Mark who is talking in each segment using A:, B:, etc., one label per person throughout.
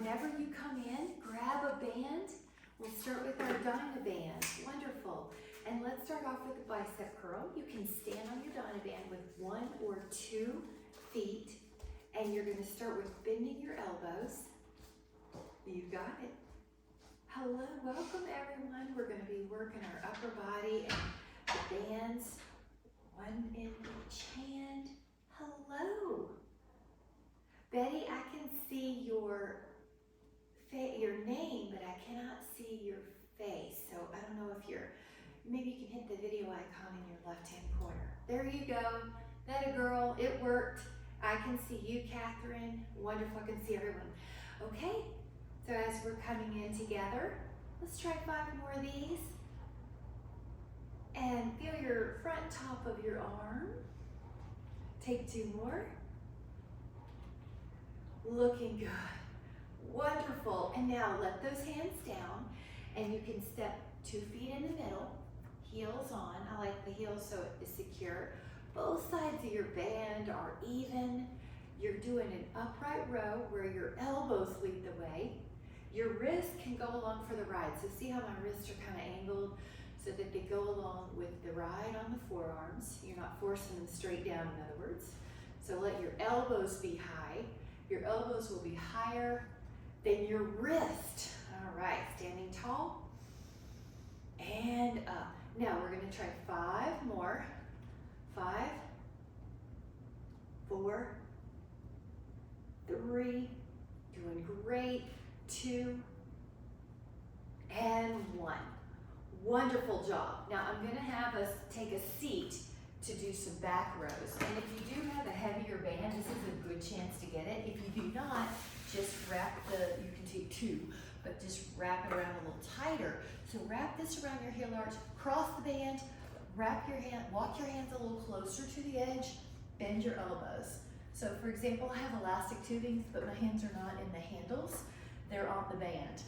A: whenever you come in, grab a band. We'll start with our dynabands. Wonderful. And let's start off with the bicep curl. You can stand on your dynaband with 1 or 2 feet, and you're going to start with bending your elbows. You got it. Hello, welcome everyone. We're going to be working our upper body and the bands, one in each hand. Hello. Betty, I can see your name, but I cannot see your face. So I don't know if maybe you can hit the video icon in your left-hand corner. There you go. That a girl, it worked. I can see you, Catherine. Wonderful, I can see everyone. Okay, so as we're coming in together, let's try 5 more of these. And feel your front top of your arm. Take 2 more. Looking good. Wonderful. And now let those hands down, and you can step 2 feet in the middle, heels on. I like the heels so it is secure. Both sides of your band are even. You're doing an upright row where your elbows lead the way. Your wrists can go along for the ride. So see how my wrists are kind of angled so that they go along with the ride on the forearms. You're not forcing them straight down, in other words. So let your elbows be high. Your elbows will be higher than your wrist. All right, standing tall and up. Now we're going to try 5 more. 5, 4, 3, doing great, 2, and 1. Wonderful job. Now I'm going to have us take a seat to do some back rows. And if you do have a heavier band, this is a good chance to get it. If you do not, just you can take 2, but just wrap it around a little tighter. So wrap this around your heel arch, cross the band, walk your hands a little closer to the edge, bend your elbows. So for example, I have elastic tubings, but my hands are not in the handles, they're on the band.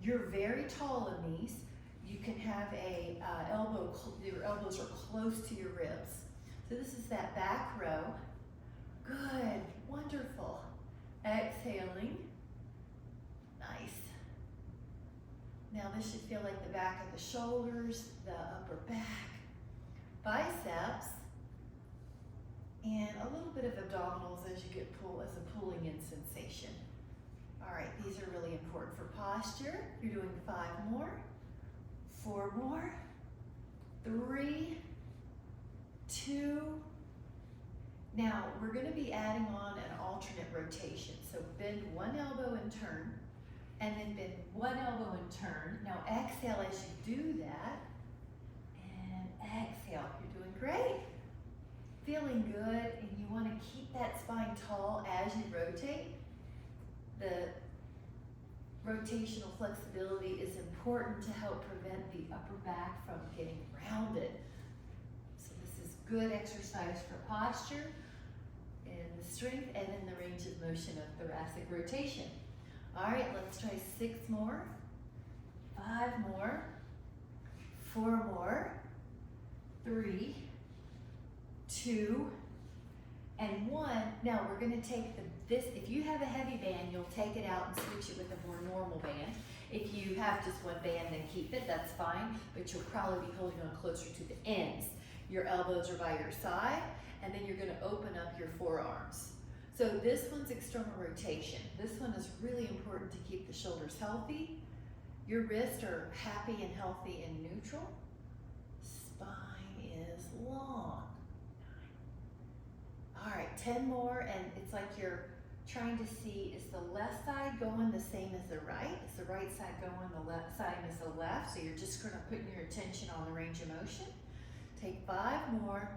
A: You're very tall in these. You can have your elbows are close to your ribs. So this is that back row. Good, wonderful. Exhaling, nice. Now this should feel like the back of the shoulders, the upper back, biceps, and a little bit of abdominals as you get as a pulling in sensation. All right, these are really important for posture. You're doing 5 more, 4 more, 3, 2. Now we're going to be adding on an alternate rotation. So bend 1 elbow and turn, and then bend 1 elbow and turn. Now exhale as you do that, and exhale. You're doing great. Feeling good, and you want to keep that spine tall as you rotate. The rotational flexibility is important to help prevent the upper back from getting rounded. So this is good exercise for posture and the strength and in the range of motion of thoracic rotation. All right, let's try 6 more, 5 more, 4 more, 3, 2, and 1. Now we're going to take this. If you have a heavy band, you'll take it out and switch it with a more normal band. If you have just 1 band, then keep it, that's fine, but you'll probably be holding on closer to the ends. Your elbows are by your side, and then you're going to open up your forearms. So this one's external rotation. This one is really important to keep the shoulders healthy. Your wrists are happy and healthy and neutral. Spine is long. 9. All right, 10 more, and it's like you're trying to see, is the left side going the same as the right? Is the right side going the left side as the left? So you're just kind of putting your attention on the range of motion. Take 5 more,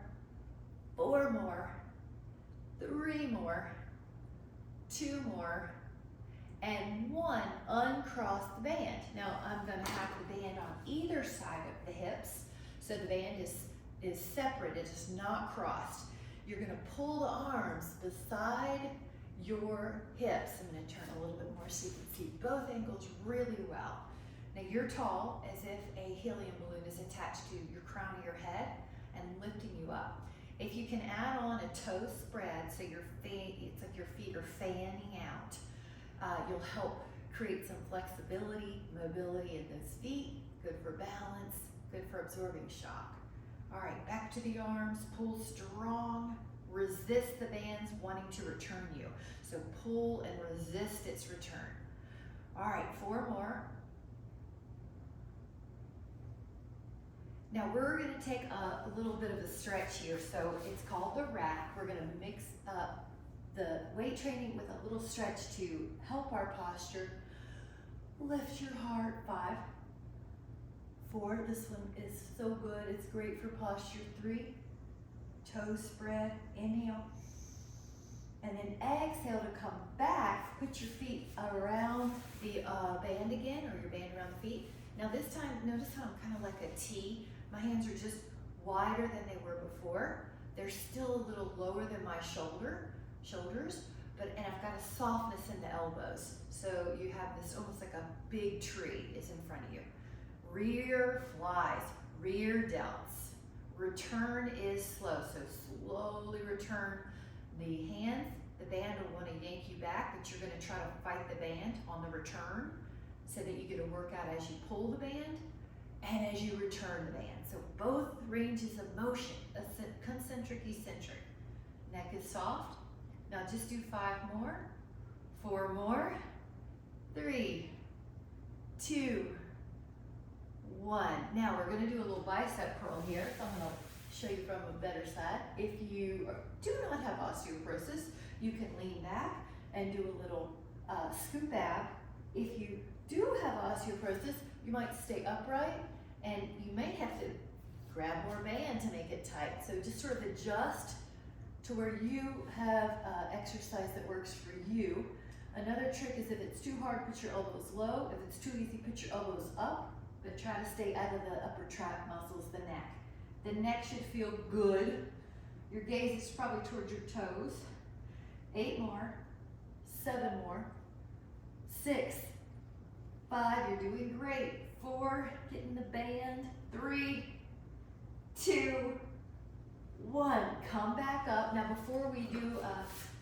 A: 4 more, 3 more, 2 more, and 1. Uncross the band. Now I'm going to have the band on either side of the hips, so the band is separate, it is not crossed. You're going to pull the arms beside your hips. I'm going to turn a little bit more so you can see both ankles really well. Now you're tall, as if a helium balloon is attached to your crown of your head and lifting you up. If you can add on a toe spread, so your feet, it's like your feet are fanning out, you'll help create some flexibility, mobility in those feet, good for balance, good for absorbing shock. All right, back to the arms, pull strong, resist the bands wanting to return you. So pull and resist its return. All right, 4 more. Now we're gonna take a little bit of a stretch here. So it's called the rack. We're gonna mix up the weight training with a little stretch to help our posture. Lift your heart, 5, 4, this one is so good, it's great for posture. 3, toes spread, inhale. And then exhale to come back, put your feet around the band again, or your band around the feet. Now this time, notice how I'm kind of like a T. My hands are just wider than they were before. They're still a little lower than my shoulders, and I've got a softness in the elbows. So you have this almost like a big tree is in front of you. Rear flies, rear delts. Return is slow, so slowly return the hands. The band will want to yank you back, but you're going to try to fight the band on the return so that you get a workout as you pull the band and as you return the band. So both ranges of motion, concentric, eccentric. Neck is soft. Now just do 5 more, 4 more, 3, 2, 1. Now we're going to do a little bicep curl here. So I'm going to show you from a better side. If you do not have osteoporosis, you can lean back and do a little scoop ab. If you do have osteoporosis, you might stay upright and you may have to grab more band to make it tight. So just sort of adjust to where you have exercise that works for you. Another trick is if it's too hard, put your elbows low. If it's too easy, put your elbows up, but try to stay out of the upper tract muscles, the neck. The neck should feel good. Your gaze is probably towards your toes. 8 more, 7 more, 6, 5, you're doing great. 4, getting the band. 3, 2, 1, come back up. Now before we do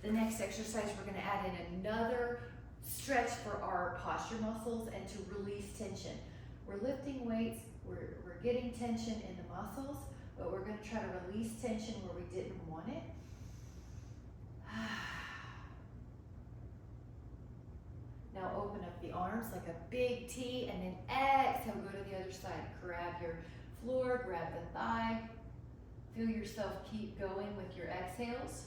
A: the next exercise, we're gonna add in another stretch for our posture muscles and to release tension. We're lifting weights, we're getting tension in the muscles, but we're gonna try to release tension where we didn't want it. Now open up the arms like a big T, and then exhale, go to the other side. Grab your floor, grab the thigh. Feel yourself keep going with your exhales.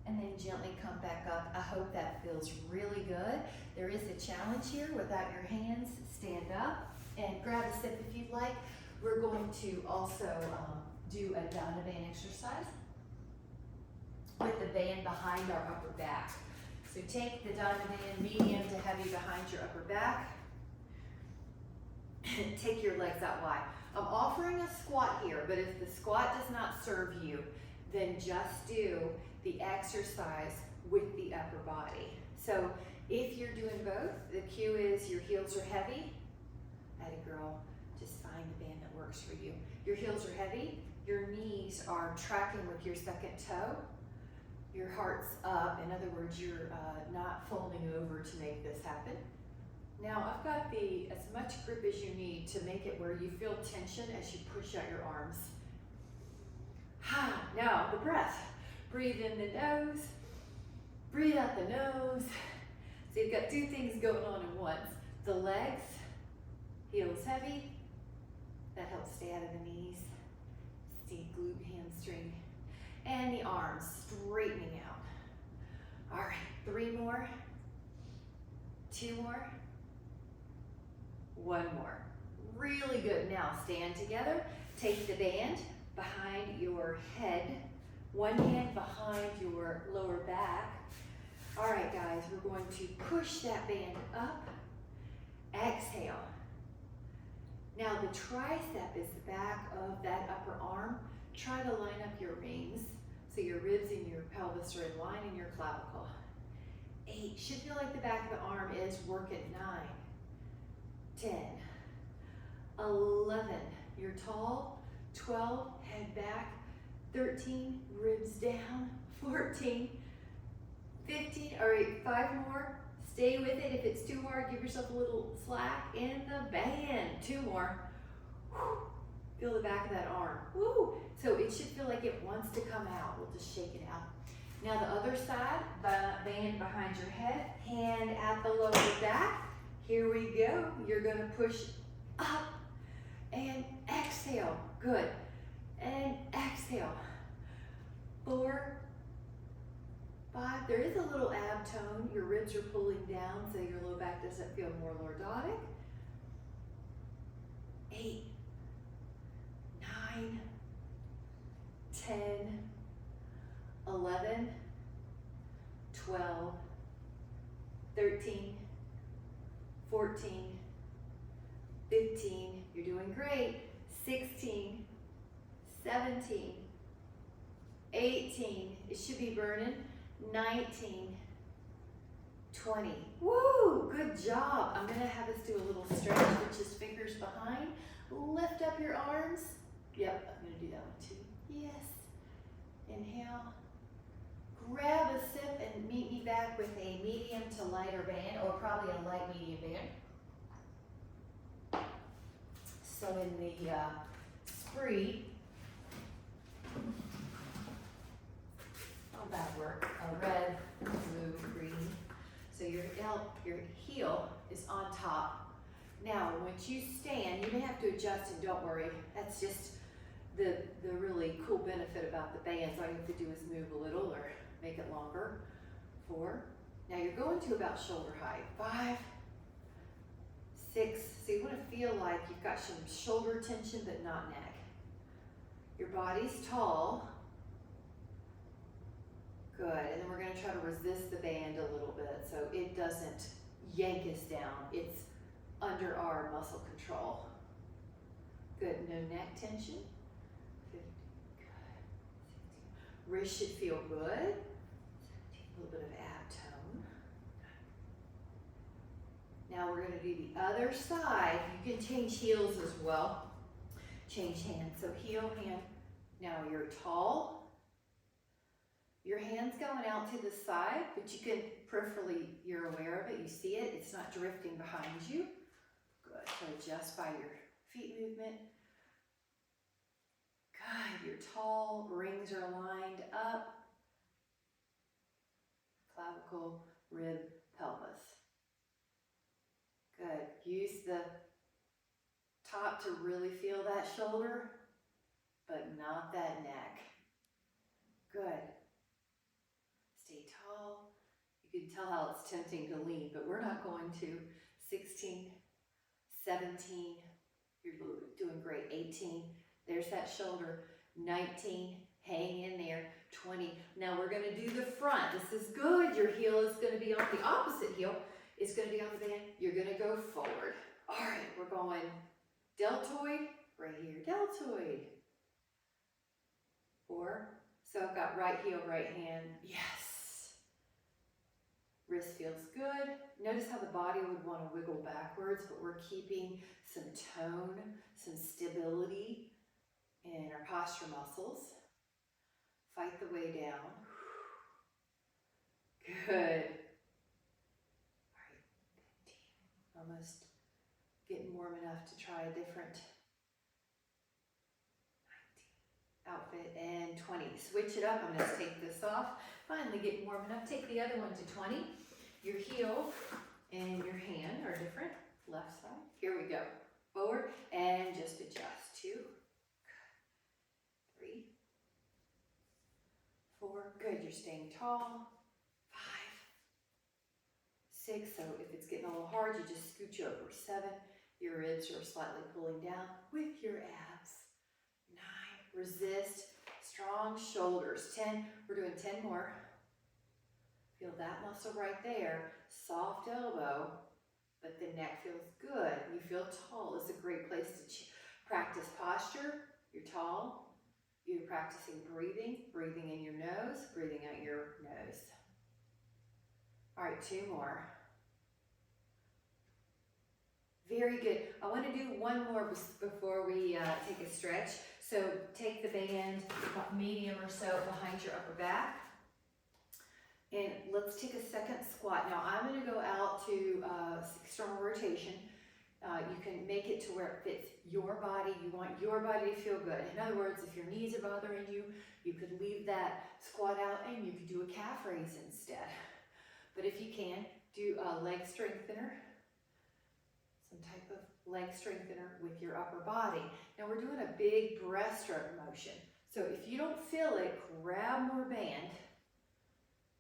A: And then gently come back up. I hope that feels really good. There is a challenge here. Without your hands, stand up and grab a sip if you'd like. We're going to also do a dynaband exercise with the band behind our upper back. So take the dynaband, medium to heavy behind your upper back. Take your legs out wide. I'm offering a squat here, but if the squat does not serve you, then just do the exercise with the upper body. So if you're doing both, the cue is your heels are heavy. Atta girl, just find the band that works for you. Your heels are heavy, your knees are tracking with your second toe, your heart's up. In other words, you're not folding over to make this happen. Now I've got as much grip as you need to make it where you feel tension as you push out your arms. Now the breath. Breathe in the nose, breathe out the nose. So you've got 2 things going on at once. The legs, heels heavy, that helps stay out of the knees. See glute, hamstring. And the arms straightening out. All right, 3 more, 2 more, 1 more. Really good. Now stand together, take the band behind your head, 1 hand behind your lower back. All right, guys, we're going to push that band up. Exhale. Now the tricep is the back of that upper arm. Try to line up your rings so your ribs and your pelvis are in line and your clavicle. 8, should feel like the back of the arm is working. 9, 10, 11, you're tall. 12, head back. 13, ribs down. 14, 15, all right, 5 more. Stay with it. If it's too hard, give yourself a little slack in the band. 2 more. Whew. Feel the back of that arm. Woo! So it should feel like it wants to come out. We'll just shake it out. Now the other side, band behind your head, hand at the lower back. Here we go. You're gonna push up and exhale. Good. And exhale. 4, 5. There is a little ab tone. Your ribs are pulling down so your low back doesn't feel more lordotic. 8, 9, 10, 11, 12, 13, 14, 15, you're doing great, 16, 17, 18, it should be burning, 19, 20. Woo, good job. I'm gonna have us do a little stretch, which is fingers behind. Lift up your arms. Yep, I'm gonna do that one too. Yes. Inhale. Grab a sip and meet me back with a medium to lighter band, or probably a light medium band. So in the spree, how'd that work? A red, blue, green. So your heel is on top. Now, once you stand, you may have to adjust, and don't worry, that's just the really cool benefit about the bands. All you have to do is move a little or make it longer. 4. Now you're going to about shoulder height. 5, 6. So you want to feel like you've got some shoulder tension, but not neck. Your body's tall. Good, and then we're going to try to resist the band a little bit so it doesn't yank us down. It's under our muscle control. Good, no neck tension. 50, good. 60. Wrist should feel good. 17, a little bit of ab tone. Now we're going to do the other side. You can change heels as well. Change hands. So heel, hand. Now you're tall. Your hand's going out to the side, but you can peripherally, you're aware of it, you see it, it's not drifting behind you. Good, so adjust by your feet movement. Good, you're tall, rings are lined up. Clavicle, rib, pelvis. Good, use the top to really feel that shoulder, but not that neck. Good. Stay tall. You can tell how it's tempting to lean, but we're not going to. 16, 17, you're doing great. 18, there's that shoulder. 19, hang in there. 20, now we're gonna do the front. This is good. Your heel is gonna be on the opposite heel. It's gonna be on the band. You're gonna go forward. All right, we're going deltoid, right here, deltoid. 4, so I've got right heel, right hand. Yes. Wrist feels good. Notice how the body would want to wiggle backwards, but we're keeping some tone, some stability in our posture muscles. Fight the way down. Good. All right, 15. Almost getting warm enough to try a different 19 outfit. And 20. Switch it up. I'm going to take this off. Finally getting warm enough. Take the other one to 20. Your heel and your hand are different. Left side. Here we go. Forward and just adjust. 2. Good. 3. 4. Good. You're staying tall. 5. 6. So if it's getting a little hard, you just scooch over. 7. Your ribs are slightly pulling down with your abs. 9. Resist. Strong shoulders. 10. We're doing 10 more. Feel that muscle right there. Soft elbow, but the neck feels good. You feel tall. It's a great place to practice posture. You're tall. You're practicing breathing. Breathing in your nose, breathing out your nose. All right, 2 more. Very good. I want to do one more before we take a stretch. So take the band about medium or so behind your upper back. And let's take a second squat. Now I'm going to go out to external rotation. You can make it to where it fits your body. You want your body to feel good. In other words, if your knees are bothering you, you could leave that squat out and you could do a calf raise instead. But if you can, do a leg strengthener, some type of leg strengthener with your upper body. Now we're doing a big breaststroke motion. So if you don't feel it, grab more band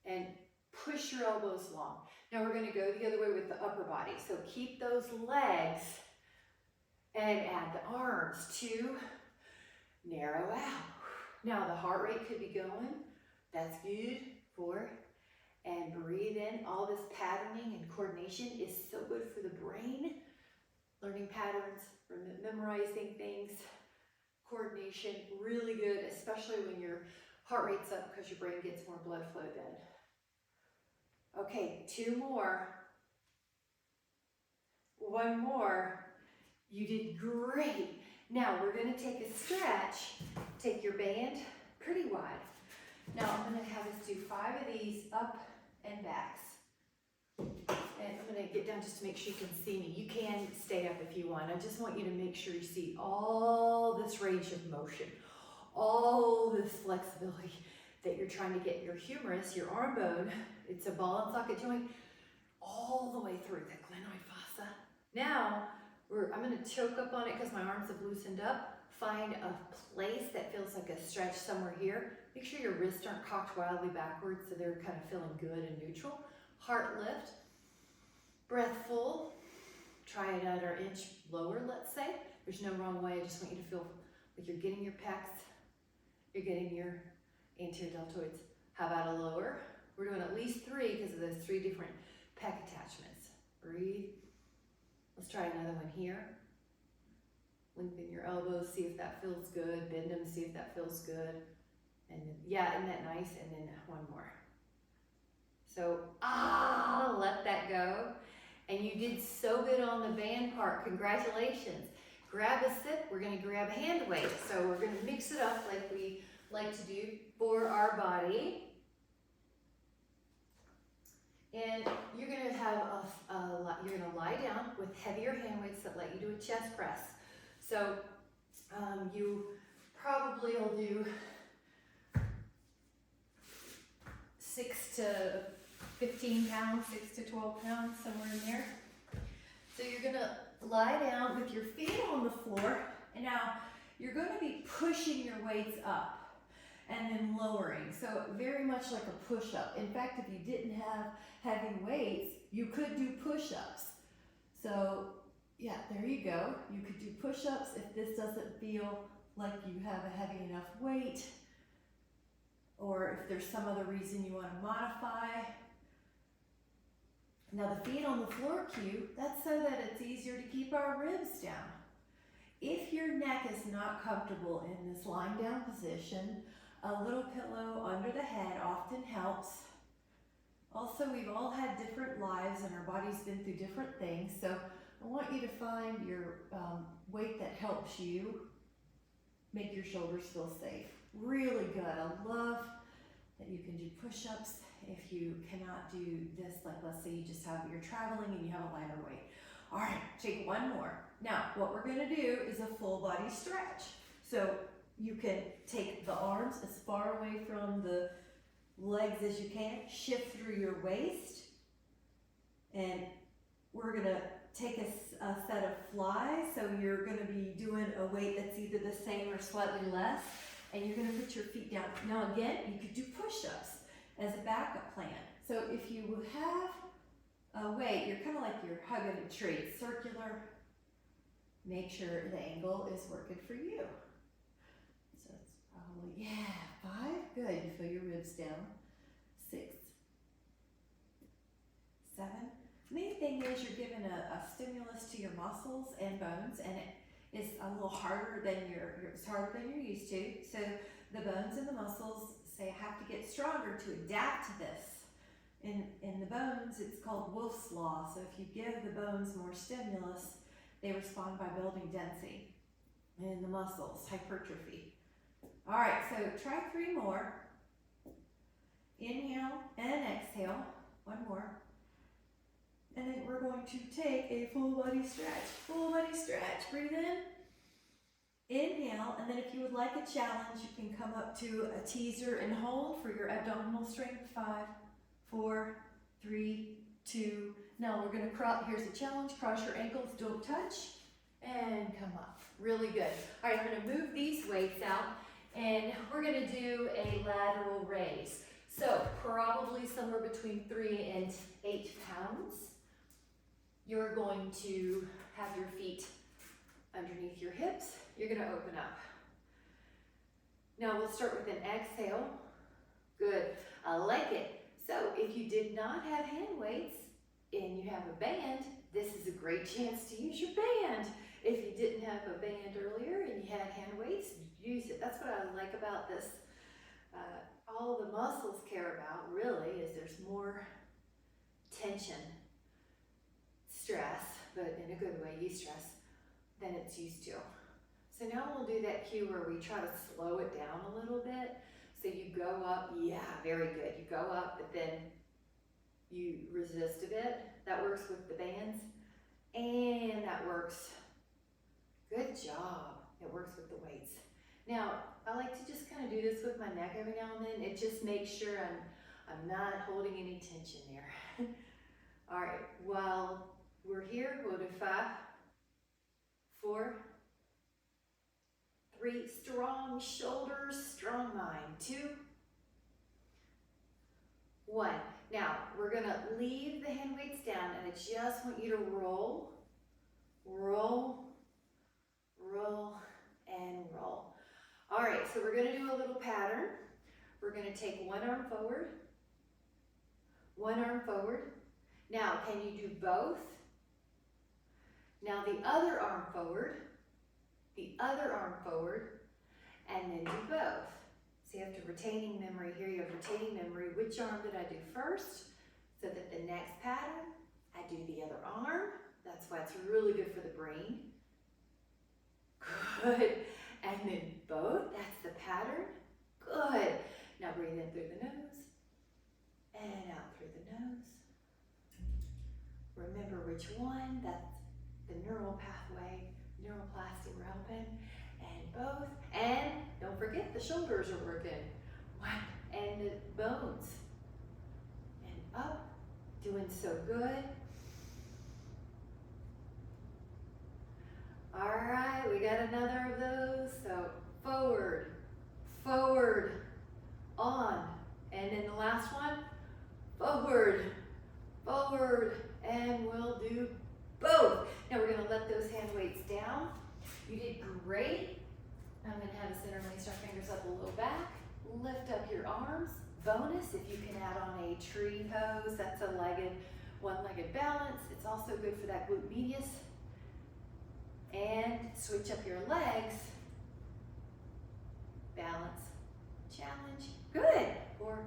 A: and push your elbows long. Now we're going to go the other way with the upper body. So keep those legs and add the arms to narrow out. Now the heart rate could be going. That's good. 4. And breathe in. All this patterning and coordination is so good for the brain. Learning patterns, memorizing things, coordination, really good, especially when your heart rate's up because your brain gets more blood flow then. Okay, 2 more. 1 more. You did great. Now we're going to take a stretch. Take your band pretty wide. Now I'm going to have us do 5 of these up and backs. And I'm going to get down just to make sure you can see me. You can stay up if you want. I just want you to make sure you see all this range of motion, all this flexibility that you're trying to get your humerus, your arm bone, it's a ball and socket joint, all the way through the glenoid fossa. Now, I'm going to choke up on it because my arms have loosened up. Find a place that feels like a stretch somewhere here. Make sure your wrists aren't cocked wildly backwards so they're kind of feeling good and neutral. Heart lift. Breath full. Try it at an inch lower, let's say. There's no wrong way. I just want you to feel like you're getting your pecs. You're getting your anterior deltoids. How about a lower? We're doing at least 3 because of those 3 different pec attachments. Breathe. Let's try another one here. Lengthen your elbows, see if that feels good. Bend them, see if that feels good. And then, yeah, isn't that nice? And then 1 more. So, let that go. And you did so good on the band part. Congratulations. Grab a sip. We're going to grab a hand weight. So we're going to mix it up like we like to do for our body. And you're going to have you're going to lie down with heavier hand weights that let you do a chest press. So you probably will do 6 to 15 pounds, 6 to 12 pounds, somewhere in there. So you're going to lie down with your feet on the floor, and now you're going to be pushing your weights up and then lowering. So very much like a push-up. In fact, if you didn't have heavy weights, you could do push-ups. So yeah, there you go. You could do push-ups if this doesn't feel like you have a heavy enough weight, or if there's some other reason you want to modify. Now the feet on the floor cue, that's so that it's easier to keep our ribs down. If your neck is not comfortable in this lying down position, a little pillow under the head often helps. Also, we've all had different lives and our body's been through different things, so I want you to find your weight that helps you make your shoulders feel safe. Really good. I love that you can do push-ups if you cannot do this, like let's say you're traveling and you have a lighter weight. All right, take 1 more. Now, what we're gonna do is a full body stretch. So you can take the arms as far away from the legs as you can, shift through your waist, and we're gonna take a set of flies. So you're gonna be doing a weight that's either the same or slightly less, and you're gonna put your feet down. Now again, you could do push-ups as a backup plan. So if you have a weight, you're kind of like you're hugging a tree. It's circular. Make sure the angle is working for you. So it's probably, 5, good. You feel your ribs down. 6, 7. Main thing is you're giving a stimulus to your muscles and bones, and it is a little harder than it's harder than you're used to. So the bones and the muscles have to get stronger to adapt to this. In the bones, it's called Wolff's Law. So if you give the bones more stimulus, They respond by building density in the muscles, hypertrophy. All right, so try 3 more. Inhale and exhale. 1 more. And then we're going to take a full body stretch. Full body stretch. Breathe in. Inhale, and then if you would like a challenge, you can come up to a teaser and hold for your abdominal strength. 5, 4, 3, 2. Now we're gonna here's a challenge. Cross your ankles, don't touch, and come up. Really good. All right, I'm gonna move these weights out, and we're gonna do a lateral raise. So probably somewhere between 3 and 8 pounds. You're going to have your feet underneath your hips. You're gonna open up. Now we'll start with an exhale. Good, I like it. So if you did not have hand weights and you have a band, this is a great chance to use your band. If you didn't have a band earlier and you had hand weights, use it. That's what I like about this. All the muscles care about really is there's more tension, stress, but in a good way, eustress, than it's used to. So now we'll do that cue where we try to slow it down a little bit. So you go up, yeah, very good. You go up, but then you resist a bit. That works with the bands, and that works. Good job. It works with the weights. Now, I like to just kind of do this with my neck every now and then. It just makes sure I'm not holding any tension there. All right, while we're here, we'll do 5, 4, 3, strong shoulders, strong mind. 2, 1. Now, we're gonna leave the hand weights down, and I just want you to roll, roll, roll, and roll. All right, so we're gonna do a little pattern. We're gonna take one arm forward, one arm forward. Now, can you do both? Now the other arm forward, the other arm forward, and then do both. So you have to retaining memory here. You have retaining memory. Which arm did I do first? So that the next pattern, I do the other arm. That's why it's really good for the brain. Good. And then both. That's the pattern. Good. Now breathe in through the nose and out through the nose. Remember which one. That's the neural pathway, neuroplasty we're helping. And both. And don't forget the shoulders are working. 1. And the bones. And up. Doing so good. All right, we got another of those. So forward, forward, on. And then the last one, forward, forward, and we'll do both. Now we're gonna let those hand weights down. You did great. I'm gonna have us interlace our fingers up a little back. Lift up your arms. Bonus, if you can add on a tree pose, that's a one-legged balance. It's also good for that glute medius. And switch up your legs. Balance, challenge. Good. 4,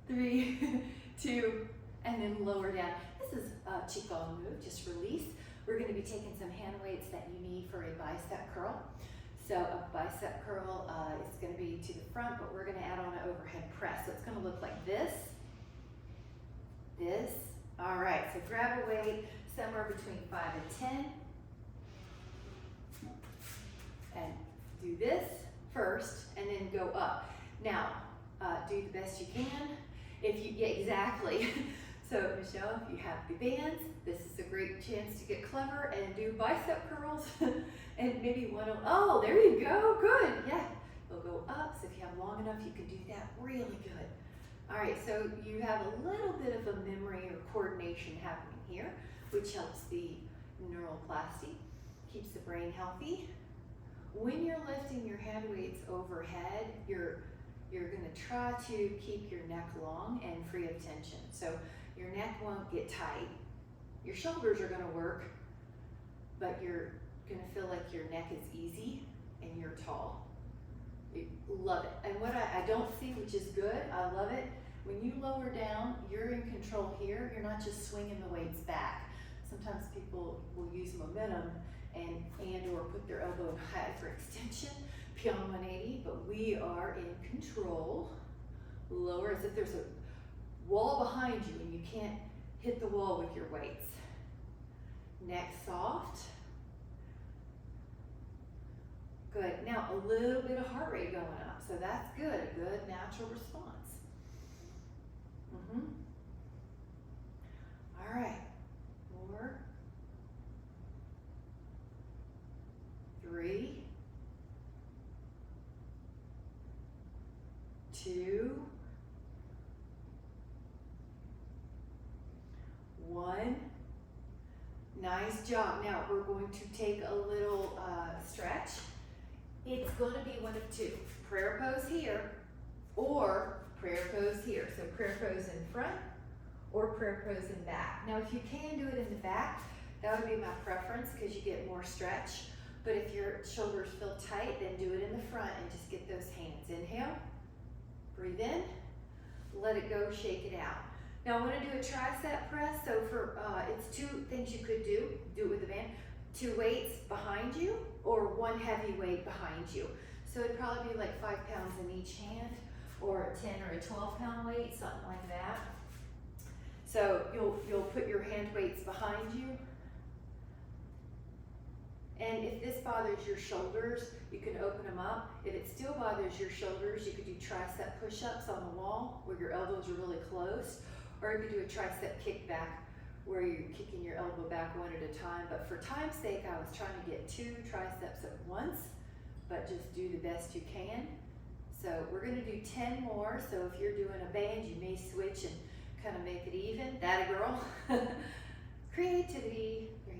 A: 3, 2, and then lower down. This is a Qigong move, just release. We're going to be taking some hand weights that you need for a bicep curl. So a bicep curl is going to be to the front, but we're going to add on an overhead press. So it's going to look like this, this. All right, so grab a weight somewhere between 5 and 10. And do this first, and then go up. Now, do the best you can. If you, yeah, exactly. So Michelle, if you have the bands, this is a great chance to get clever and do bicep curls. And maybe one, oh, there you go, good, yeah. They'll go up, so if you have long enough, you can do that really good. All right, so you have a little bit of a memory or coordination happening here, which helps the neuroplasty, keeps the brain healthy. When you're lifting your hand weights overhead, you're going to try to keep your neck long and free of tension. So your neck won't get tight. Your shoulders are going to work, but you're going to feel like your neck is easy and you're tall. You love it. And what I don't see, which is good, I love it. When you lower down, you're in control here. You're not just swinging the weights back. Sometimes people will use momentum and or put their elbow in high for extension, beyond 180, but we are in control. Lower as if there's a wall behind you and you can't hit the wall with your weights. Neck soft. Good. Now a little bit of heart rate going up, so that's good. A good natural response. All right. 4, 3, 2, 1. Nice job. Now we're going to take a little stretch. It's going to be one of two. Prayer pose here or prayer pose here. So prayer pose in front or prayer pose in back. Now if you can do it in the back, that would be my preference because you get more stretch. But if your shoulders feel tight, then do it in the front and just get those hands. Inhale, breathe in, let it go, shake it out. Now I want to do a tricep press. So for it's 2 things you could do. Do it with a band. 2 weights behind you or 1 heavy weight behind you. So it'd probably be like 5 pounds in each hand or a 10 or a 12-pound weight, something like that. So you'll put your hand weights behind you. And if this bothers your shoulders, you can open them up. If it still bothers your shoulders, you could do tricep push-ups on the wall where your elbows are really close. Or you could do a tricep kickback where you're kicking your elbow back one at a time. But for time's sake, I was trying to get 2 triceps at once, but just do the best you can. So we're gonna do 10 more. So if you're doing a band, you may switch and kind of make it even. That a girl. Creativity. 3.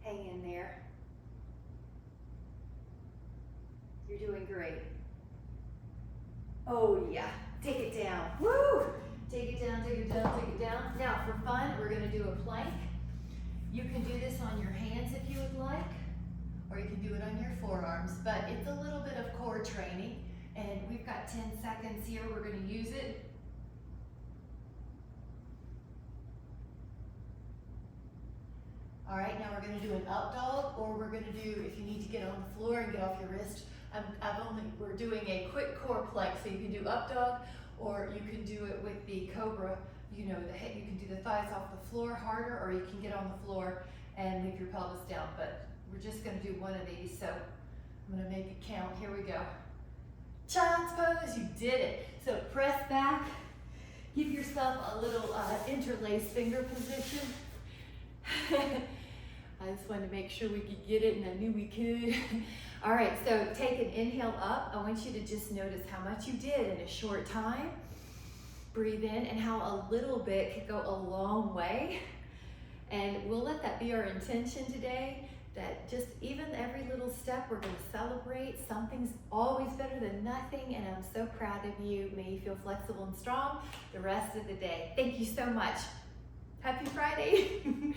A: Hang in there. You're doing great. Oh yeah, take it down. Woo! Take it down, take it down, take it down. Now for fun, we're gonna do a plank. You can do this on your hands if you would like, or you can do it on your forearms, but it's a little bit of core training, and we've got 10 seconds here. We're gonna use it. All right, now we're gonna do an up dog, or we're gonna do, if you need to get on the floor and get off your wrist, we're doing a quick core plank, so you can do up dog, or you can do it with the cobra. You know, you can do the thighs off the floor harder, or you can get on the floor and leave your pelvis down, but we're just gonna do one of these, so I'm gonna make it count. Here we go. Child's pose, you did it. So press back, give yourself a little interlaced finger position. I just wanted to make sure we could get it, and I knew we could. All right, so take an inhale up. I want you to just notice how much you did in a short time. Breathe in, and how a little bit could go a long way. And we'll let that be our intention today, that just even every little step we're gonna celebrate. Something's always better than nothing, and I'm so proud of you. May you feel flexible and strong the rest of the day. Thank you so much. Happy Friday.